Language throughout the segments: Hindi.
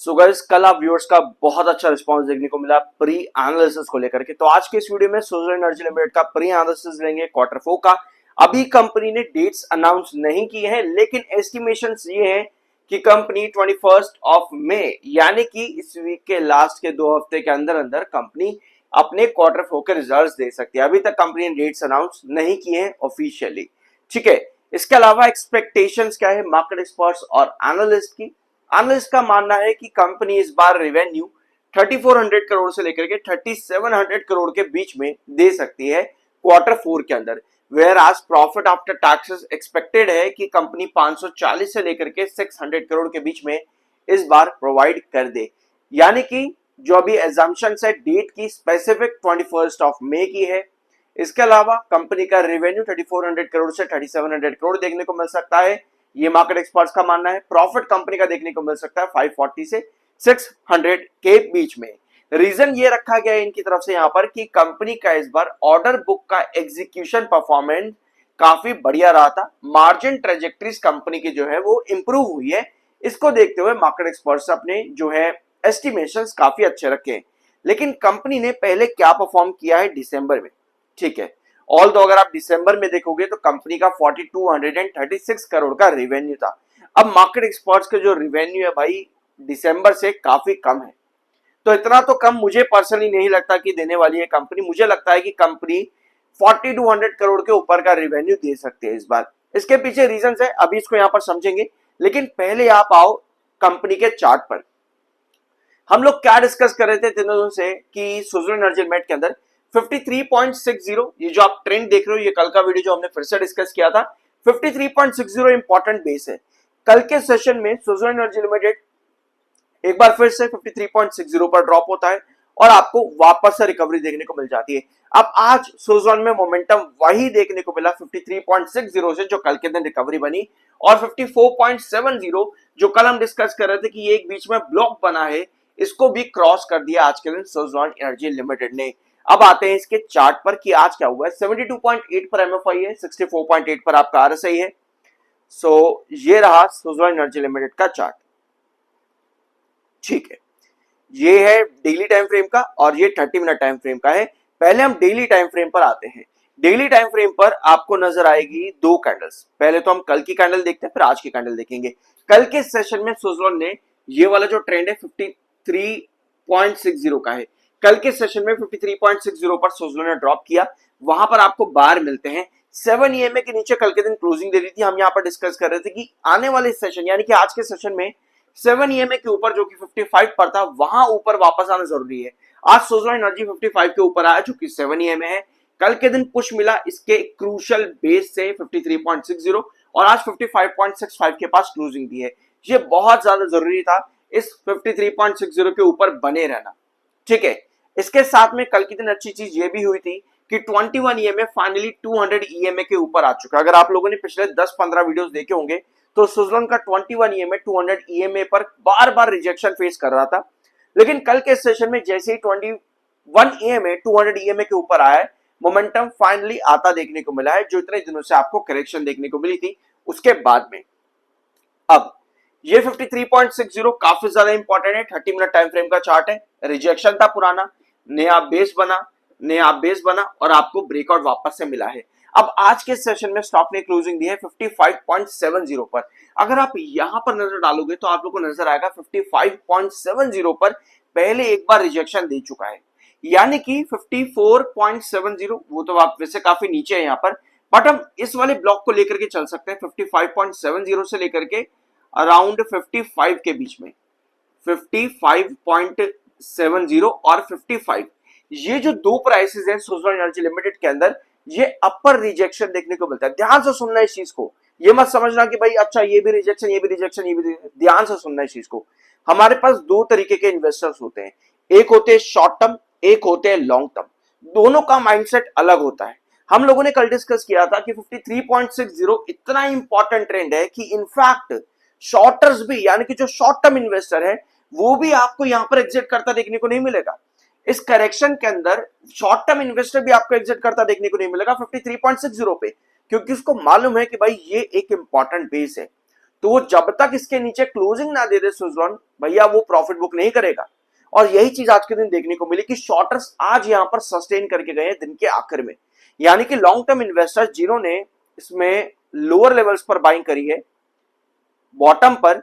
सो गाइस, कल आप व्यूअर्स का बहुत अच्छा रिस्पांस देखने को मिला प्री एनालिसिस को लेकर के। तो आज के इस वीडियो में सुज़लोन एनर्जी लिमिटेड का प्री एनालिसिस लेंगे क्वार्टर 4 का। अभी कंपनी ने डेट्स अनाउंस नहीं किए हैं, लेकिन एस्टिमेशंस ये हैं कि कंपनी 21 ऑफ मई यानी कि इस वीक के लास्ट के 2 हफ्ते के अंदर अंदर कंपनी अपने क्वार्टर 4 के रिजल्ट्स दे सकती है। अभी तक कंपनी ने डेट्स अनाउंस नहीं किए हैं ऑफिशियली। ठीक है, इसके अलावा एक्सपेक्टेशंस क्या है मार्केट एक्सपर्ट्स और एनालिस्ट की। एनालिस्ट का मानना है कि कंपनी इस बार रेवेन्यू 3400 करोड़ से लेकर के 3700 करोड़ के बीच में दे सकती है क्वार्टर 4 के अंदर। वेयर आज प्रॉफिट आफ्टर टैक्सेस एक्सपेक्टेड है कि कंपनी 540 से लेकर के 600 करोड़ के बीच में इस बार प्रोवाइड कर दे। यानी कि जो अभी एजम्पशन है डेट की स्पेसिफिक 21 ऑफ मई की है। इसके अलावा कंपनी का रेवेन्यू 3400 करोड़ से 3700 करोड़ देखने को मिल सकता है, ये मार्केट एक्सपर्ट्स का मानना है। प्रॉफिट कंपनी का देखने को मिल सकता है 540 से 600 के बीच में। रीजन ये रखा गया है इनकी तरफ से यहाँ पर कि कंपनी का इस बार ऑर्डर बुक का एग्जीक्यूशन परफॉर्मेंस काफी बढ़िया रहा था। मार्जिन ट्रेजेक्ट्रीज कंपनी की जो है वो इंप्रूव हुई है। इसको देखते हुए मार्केट एक्सपर्ट्स अपने जो है एस्टिमेशंस काफी अच्छे रखे हैं। लेकिन कंपनी ने पहले क्या परफॉर्म किया है दिसंबर में, ठीक है। ऑल तो अगर आप दिसंबर में देखोगे तो कंपनी का 4236 करोड़ का रेवेन्यू था। अब मार्केट एक्सपर्ट्स के जो रेवेन्यू है भाई दिसंबर से काफी कम है। तो इतना तो कम मुझे पर्सनली नहीं लगता कि देने वाली है कंपनी। मुझे लगता है कि कंपनी 4200 करोड़ के ऊपर का रेवेन्यू दे सकती है इस बार। इसके पीछे रीजंस है, अभी इसको यहां पर समझेंगे। लेकिन पहले आप आओ कंपनी के चार्ट पर। हम लोग क्या डिस्कस कर रहे थे दिनों से कि सुज़लोन एनर्जी लिमिटेड के अंदर 53.60, ये जो आप ट्रेंड देख रहे हो, ये कल का वीडियो जो हमने फिर से डिस्कस किया था। 53.60 इंपॉर्टेंट बेस है। कल के सेशन में सुज़लोन एनर्जी लिमिटेड एक बार फिर से 53.60 पर ड्रॉप होता है और आपको वापस से रिकवरी देखने को मिल जाती है। अब आज सुज़लोन में मोमेंटम वही देखने को मिला 53.60 से, जो कल के दिन रिकवरी बनी, और 54.70 जो कल हम डिस्कस कर रहे थे कि एक बीच में ब्लॉक बना है, इसको भी क्रॉस कर दिया आज के दिन सुज़लोन एनर्जी लिमिटेड ने। अब आते हैं इसके चार्ट पर कि आज क्या हुआ है। 72.8 पर एमएफआई है, 64.8 पर आपका आरएसआई है। सो ये रहा सुज़लोन एनर्जी लिमिटेड का चार्ट। ठीक है, ये है डेली टाइम फ्रेम का और ये 30 मिनट टाइम फ्रेम का है। पहले हम डेली टाइम फ्रेम पर आते हैं। डेली टाइम फ्रेम पर आपको नजर आएगी दो कैंडल्स। पहले तो हम कल की कैंडल देखते हैं, फिर आज की कैंडल देखेंगे। कल के सेशन में सुज़लोन ने ये वाला जो ट्रेंड है 53.60 का है। कल के सेशन में 53.60 पर सुज़लोन ने ड्रॉप किया। वहां पर आपको बार मिलते हैं 7 ईएमए के नीचे। कल के दिन क्लोजिंग दे रही थी। हम यहां पर डिस्कस कर रहे थे कि आने वाले सेशन यानी कि आज के सेशन में 7 ईएमए के ऊपर जो कि 55 पर था, वहां ऊपर वापस आना जरूरी है। आज सुज़लोन एनर्जी 55 के ऊपर आया जो कि 7 ईएमए है। कल के दिन पुश मिला इसके क्रूशियल बेस से 53.60 और आज 55.65 के पास क्लोजिंग दी है। ये बहुत ज्यादा जरूरी था इस 53.60 के ऊपर बने रहना। ठीक है, इसके साथ में कल की दिन अच्छी चीज ये भी हुई थी कि 21 ईएमए फाइनली 200 ईएमए के ऊपर आ चुका है। अगर आप लोगों ने पिछले 10-15 वीडियोस देखे होंगे तो सुज़लोन का 21 ईएमए 200 ईएमए पर बार बार रिजेक्शन फेस कर रहा था। लेकिन कल के सेशन में जैसे ही 21 ईएमए 200 ईएमए के ऊपर आया है, मोमेंटम फाइनली आता देखने को मिला है, जो इतने दिनों से आपको करेक्शन देखने को मिली थी उसके बाद में। अब ये 53.60 काफी ज्यादा इंपॉर्टेंट है। 30 मिनट टाइम फ्रेम का चार्ट है। रिजेक्शन था पुराना, नया बेस बना और आपको ब्रेकआउट वापस से मिला है। अब आज के सेशन में स्टॉक ने क्लोजिंग दी है 55.70 पर। अगर आप यहां पर नजर डालोगे तो आप लोगों को नजर आएगा 55.70 पर पहले एक बार रिजेक्शन दे चुका है। यानी कि 54.70 वो तो आप वैसे काफी नीचे है यहाँ पर, बट हम इस वाले ब्लॉक को लेकर के चल सकते हैं 55.70 से लेकर के अराउंड 55 के बीच में। 55.70 और 55, ये जो दो प्राइसेस हैं सुज़लोन एनर्जी लिमिटेड के अंदर, ये अपर रिजेक्शन देखने को मिलता है। ध्यान से सुनना इस चीज को, ये मत समझना कि भाई अच्छा ये भी रिजेक्शन, ये भी रिजेक्शन, ये भी। ध्यान से सुनना इस चीज को। हमारे पास दो तरीके के इन्वेस्टर्स होते हैं, एक होते हैं शॉर्ट टर्म, एक होते हैं लॉन्ग टर्म। दोनों का माइंडसेट अलग होता है। हम लोगों ने कल डिस्कस किया था कि 53.60 इतना इंपॉर्टेंट ट्रेंड है कि इनफैक्ट शॉर्टर्स भी, यानी कि जो शॉर्ट टर्म इन्वेस्टर है, वो भी आपको यहां पर एग्जिट करता देखने को नहीं मिलेगा। इस करेक्शन के अंदर शॉर्ट टर्म इन्वेस्टर भी आपको एग्जिट करता देखने को नहीं मिलेगा 53.60 पे, क्योंकि उसको मालूम है कि भाई ये एक इंपॉर्टेंट बेस है। तो वो जब तक इसके नीचे क्लोजिंग ना दे दे सुजलॉन, भैया वो प्रॉफिट बुक नहीं करेगा। और यही चीज आज के दिन देखने को मिली कि शॉर्टर्स आज यहां पर सस्टेन करके गए हैं दिन के आखिर में, यानी कि लॉन्ग टर्म इन्वेस्टर्स जिन्होंने इसमें लोअर लेवल्स पर बाइंग करी है बॉटम पर,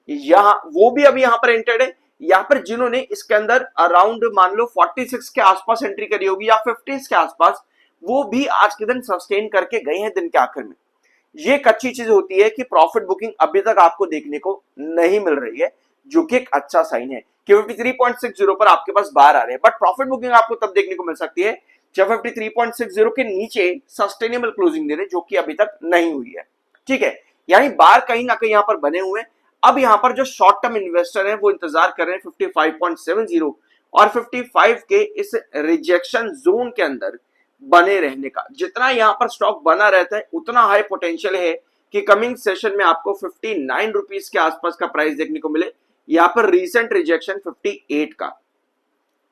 यहां वो भी अभी यहां पर एंटर्ड है। यहां पर जिन्होंने इसके अंदर अराउंड मान लो 46 के आसपास एंट्री करी होगी या 50 के आसपास, वो भी आज के दिन सस्टेन करके गए हैं दिन के आखिर में। ये एक अच्छी चीज होती है कि प्रॉफिट बुकिंग अभी तक आपको देखने को नहीं मिल रही है, जो कि एक अच्छा साइन है कि 53.60 पर आपके पास बाहर आ रहे हैं। बट प्रॉफिट बुकिंग आपको तब देखने को मिल सकती है जब 53.60 के नीचे सस्टेनेबल क्लोजिंग दे रहे, जो कि अभी तक नहीं हुई है। ठीक है, यानी बार कहीं ना कहीं यहां पर बने हुए हैं। अब यहां पर जो शॉर्ट टर्म इन्वेस्टर हैं वो इंतजार कर रहे हैं 55.70 और 55 के इस रिजेक्शन जोन के अंदर बने रहने का। जितना यहां पर स्टॉक बना रहता है उतना हाई पोटेंशियल है कि कमिंग सेशन में आपको 59 रुपीज के आसपास का प्राइस देखने को मिले। यहां पर रीसेंट रिजेक्शन 58 का,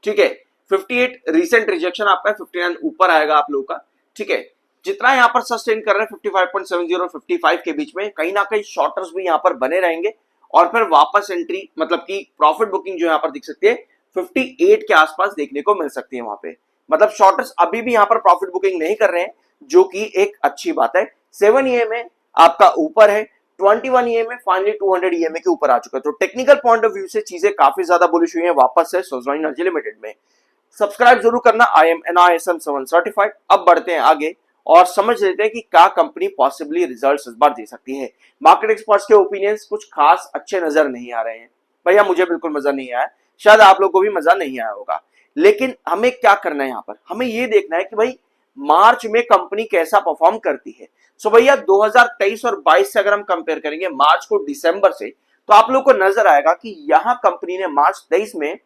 ठीक है, 58 रीसेंट रिजेक्शन आपका 59 ऊपर आएगा आप लोगों का। ठीक है, जितना यहां पर सस्टेन कर रहे हैं 55.70 और 55 के बीच में, कहीं ना कहीं शॉर्टर्स भी यहां पर बने रहेंगे और फिर वापस एंट्री मतलब कि प्रॉफिट बुकिंग जो यहां पर दिख सकती है 58 के आसपास देखने को मिल सकती है वहां पे। मतलब शॉर्टर्स अभी भी यहां पर प्रॉफिट बुकिंग नहीं कर रहे हैं, जो कि एक अच्छी बात है। 7 EMA आपका ऊपर है, 21 EMA फाइनली 200 EMA के ऊपर आ चुका है। तो टेक्निकल पॉइंट ऑफ व्यू से चीजें काफी ज्यादा बुलिश हुई है वापस से सुज़लॉन एनर्जी लिमिटेड में। सब्सक्राइब जरूर करना, IM NISM 7 सर्टिफाइड। अब बढ़ते हैं आगे और समझ लेते हैं कि क्या कंपनी पॉसिबली रिजल्ट्स इस बार दे सकती है। मार्केट एक्सपर्ट्स के ओपिनियंस कुछ खास अच्छे नजर नहीं आ रहे हैं, भैया मुझे बिल्कुल मजा नहीं आया, शायद आप लोग को भी मजा नहीं आया होगा। लेकिन हमें क्या करना है यहाँ पर, हमें ये देखना है कि भाई मार्च में कंपनी कैसा परफॉर्म करती है। सो भैया 2023 और 22 से अगर हम कंपेयर करेंगे मार्च को दिसंबर से, तो आप लोग को नजर आएगा कि यहां कंपनी ने मार्च 23 में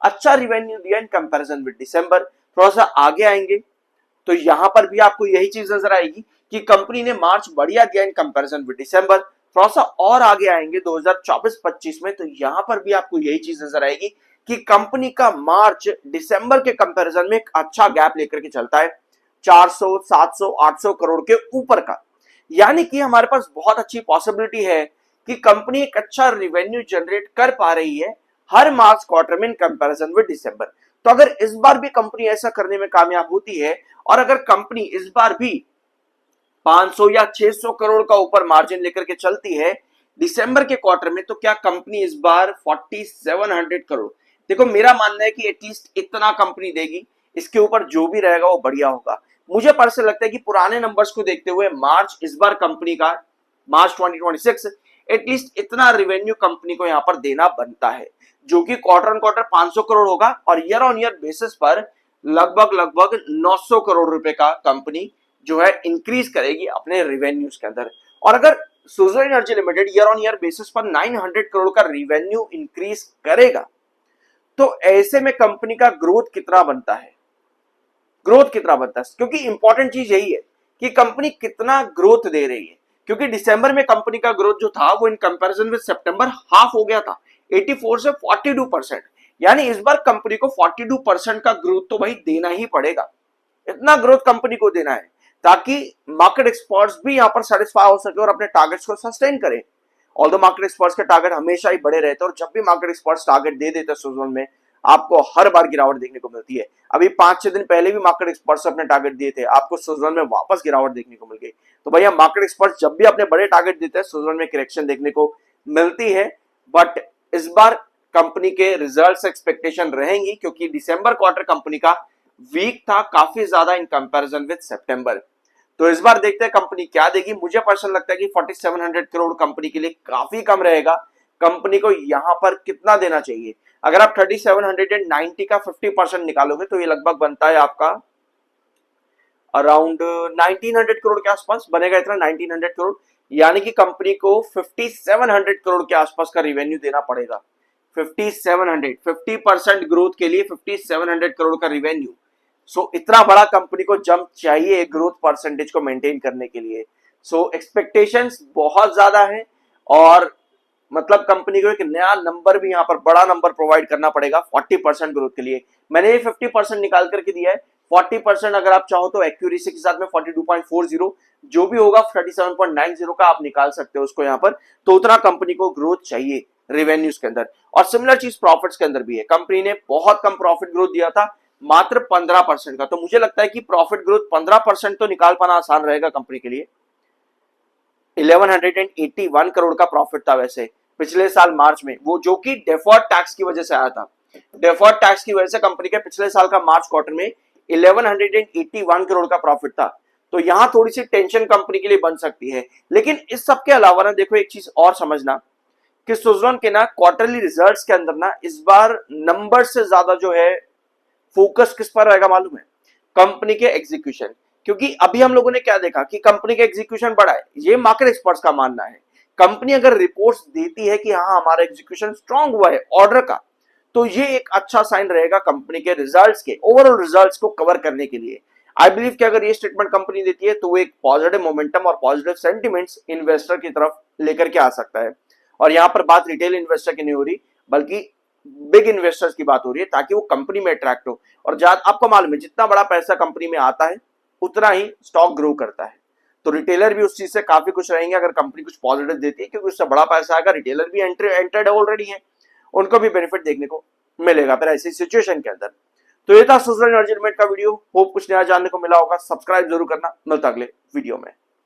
अच्छा रिवेन्यू दिया इन कंपैरिजन विद दिसंबर। थोड़ा सा आगे आएंगे तो यहां पर भी आपको यही चीज नजर आएगी कि कंपनी ने मार्च बढ़िया दिया इन कंपैरिजन विद दिसंबर। थोड़ा सा और आगे आएंगे 2024-25 में, तो यहां पर भी आपको यही चीज नजर आएगी कि कंपनी का मार्च दिसंबर के कंपैरिजन में एक अच्छा गैप लेकर के चलता है 400, 700, 800 करोड़ के ऊपर का। यानी कि हमारे पास बहुत अच्छी पॉसिबिलिटी है कि कंपनी एक अच्छा रिवेन्यू जनरेट कर पा रही है हर मार्च क्वार्टर में इन कंपैरिजन विद दिसंबर। तो अगर इस बार भी कंपनी ऐसा करने में कामयाब होती है और अगर कंपनी इस बार भी 500 या 600 करोड़ का ऊपर मार्जिन लेकर के चलती है दिसंबर के क्वार्टर में, तो क्या कंपनी इस बार 4700 करोड़, देखो मेरा मानना है कि एटलीस्ट इतना कंपनी देगी, इसके ऊपर जो भी रहेगा वो बढ़िया होगा। मुझे पर्सनल लगता है कि पुराने नंबर्स को देखते हुए मार्च इस बार कंपनी का, मार्च 2026 एटलीस्ट इतना रेवेन्यू कंपनी को यहां पर देना बनता है, जो कि क्वार्टर ऑन क्वार्टर 500 करोड़ होगा और ईयर ऑन ईयर बेसिस पर लगभग 900 करोड़ रुपए का कंपनी जो है इंक्रीज करेगी अपने रेवेन्यूज के अंदर। और अगर Suzlon energy limited year on year basis पर 900 करोड़ का रेवेन्यू इंक्रीज करेगा, तो ऐसे में कंपनी का ग्रोथ कितना बनता है, ग्रोथ कितना बनता है, क्योंकि इंपॉर्टेंट चीज यही है कि कंपनी कितना ग्रोथ दे रही है। क्योंकि दिसंबर में कंपनी का ग्रोथ जो था वो in comparison with September half हो गया था, 84 से 42%। यानी इस बार कंपनी को 42% का ग्रोथ तो भाई देना ही पड़ेगा। इतना ग्रोथ कंपनी को देना है ताकि मार्केट एक्सपर्ट्स भी यहां पर सेटिस्फाई हो सके और अपने टारगेट्स को सस्टेन करें। ऑल्दो मार्केट एक्सपर्ट्स के टारगेट हमेशा ही बड़े रहते हैं और जब भी मार्केट एक्सपर्ट्स टारगेट दे देते हैं सुज़लॉन में, आपको हर बार गिरावट देखने को मिलती है। अभी 5-6 दिन पहले भी मार्केट एक्सपर्ट्स अपने टारगेट दिए थे, आपको सुज़लॉन में वापस गिरावट देखने को मिल गई। तो भैया मार्केट एक्सपर्ट्स जब भी अपने बड़े टारगेट देते हैं सुज़लॉन में करेक्शन देखने को मिलती है। बट इस बार कंपनी के रिजल्ट्स एक्सपेक्टेशन रहेंगी क्योंकि दिसंबर क्वार्टर कंपनी का वीक था काफी ज्यादा इन कंपैरिजन विद सितंबर। तो इस बार देखते हैं कंपनी क्या देगी। मुझे पर्सनल लगता है कि 4700 करोड़ कंपनी के लिए काफी कम रहेगा। कंपनी को यहां पर कितना देना चाहिए, अगर आप 3790 का 50% निकालोगे तो ये लगभग बनता है आपका अराउंड 1900 करोड़ के आसपास बनेगा, इतना 1900 करोड़। यानी कि कंपनी को 5700 करोड़ के आसपास का रिवेन्यू देना पड़ेगा। 5700, 50% ग्रोथ के लिए 5700 करोड़ का रिवेन्यू। सो इतना बड़ा कंपनी को जंप चाहिए ग्रोथ परसेंटेज को मेंटेन करने के लिए। सो एक्सपेक्टेशंस बहुत ज्यादा है और मतलब कंपनी को एक नया नंबर भी यहाँ पर बड़ा नंबर प्रोवाइड करना पड़ेगा 40% ग्रोथ के लिए। मैंने ये 50% निकाल करके दिया है, 40% अगर आप चाहो तो एक्यूरेसी के साथ में 42.40 जो भी होगा 37.90 का आप निकाल सकते हो उसको यहाँ पर। तो उतना कंपनी को ग्रोथ चाहिए रेवेन्यूज के अंदर, और सिमिलर चीज प्रॉफिट्स के अंदर भी है। कंपनी ने बहुत कम प्रॉफिट ग्रोथ दिया था, मात्र 15% का। तो मुझे लगता है कि प्रॉफिट ग्रोथ 15% तो निकाल पाना आसान रहेगा कंपनी के लिए। 1181 करोड़ का प्रॉफिट था वैसे पिछले साल मार्च में, वो जो कि डेफर्ड टैक्स की वजह से आया था। डेफर्ड टैक्स की वजह से कंपनी के पिछले साल का मार्च क्वार्टर में 1181 करोड़ का प्रॉफिट था। तो यहां थोड़ी सी टेंशन कंपनी के लिए बन सकती है। लेकिन इस सब के अलावा ना देखो एक चीज और समझना कि सुज़लॉन के ना क्वार्टरली रिजल्ट्स के अंदर ना इस बार नंबर से ज्यादा जो है फोकस किस पर रहेगा मालूम है? कंपनी के एग्जीक्यूशन। क्योंकि अभी हम लोगों ने क्या देखा कि कंपनी का एग्जीक्यूशन बढ़ा है, ये मार्केट एक्सपर्ट्स का मानना है। कंपनी अगर रिपोर्ट्स देती है कि हाँ हमारा एग्जीक्यूशन स्ट्रांग हुआ है ऑर्डर का, तो ये एक अच्छा साइन रहेगा कंपनी के रिजल्ट्स के, ओवरऑल रिजल्ट्स को कवर करने के लिए। आई बिलीव कि अगर ये स्टेटमेंट कंपनी देती है तो वो एक पॉजिटिव मोमेंटम और पॉजिटिव सेंटिमेंट्स इन्वेस्टर की तरफ लेकर के आ सकता है। और यहां पर बात रिटेल इन्वेस्टर की नहीं हो रही, बल्कि बिग इन्वेस्टर्स की बात हो रही है, ताकि वो कंपनी में अट्रैक्ट हो। और आपको मालूम है जितना बड़ा पैसा कंपनी में आता है उतना ही स्टॉक ग्रो करता है। तो रिटेलर भी उस चीज से काफी खुश रहेंगे अगर कंपनी कुछ पॉजिटिव देती है, क्योंकि उससे बड़ा पैसा आएगा। रिटेलर भी एंटर्ड ऑलरेडी है, उनको भी बेनिफिट देखने को मिलेगा फिर ऐसी सिचुएशन के अंदर। तो ये था सुज़लॉन एनर्जी लिमिटेड का वीडियो। होप कुछ नया जानने को मिला होगा। सब्सक्राइब जरूर करना। मिलता अगले वीडियो में।